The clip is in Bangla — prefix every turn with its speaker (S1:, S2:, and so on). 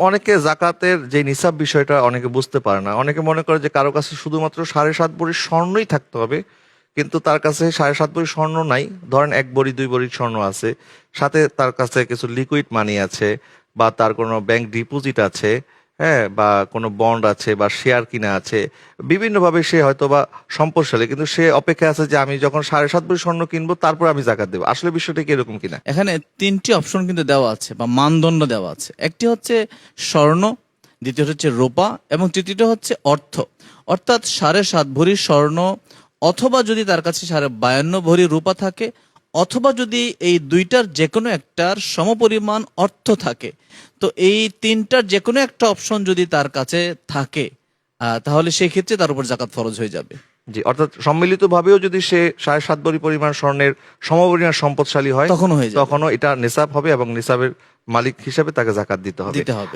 S1: অনেকে জাকাতের যে নিসাব বিষয়টা অনেকে বুঝতে পারে না। অনেকে মনে করে যে কারো কাছে শুধুমাত্র 7.5 ভরি স্বর্ণই থাকতে হবে, কিন্তু তার কাছে 7.5 ভরি স্বর্ণ নাই, ধরেন 1 ভরি 2 ভরি স্বর্ণ আছে, সাথে তার কাছে কিছু লিকুইড মানি আছে, বা তার কোনো ব্যাংক ডিপোজিট আছে, হ্যাঁ, বা কোনো বন্ড আছে বা শেয়ার কিনা আছে, বিভিন্নভাবে সে হয়তো বা সম্পদশালী, কিন্তু সে অপেক্ষা আছে যে আমি যখন 7.5 ভরি স্বর্ণ কিনবো তারপর আমি জাকাত দেবো। আসলে বিষয়টা কি এরকম কিনা?
S2: এখানে তিনটি অপশন কিন্তু দেওয়া আছে বা মানদণ্ড দেওয়া আছে। একটি হচ্ছে স্বর্ণ, দ্বিতীয় হচ্ছে রূপা এবং তৃতীয়টা হচ্ছে অর্থ। অর্থাৎ 7.5 ভরি স্বর্ণ, অথবা যদি তার কাছে 52 ভরি রূপা থাকে, অথবা যদি এই দুইটার যে কোনো একটার সমপরিমাণ অর্থ থাকে। তো এই তিনটার যে কোনো একটা অপশন যদি তার কাছে থাকে, তাহলে সেই ক্ষেত্রে তার উপর জাকাত ফরজ হয়ে যাবে।
S1: জি, অর্থাৎ সম্মিলিতভাবেও যদি সে 7.5 ভরি পরিমাণ স্বর্ণের সমপরিমাণ সম্পদশালী হয়,
S2: তখনও হয়ে যাবে,
S1: তখনও এটা নিসাব হবে এবং নিসাবের মালিক হিসাবে তাকে জাকাত দিতে হবে।
S2: দিতে হবে।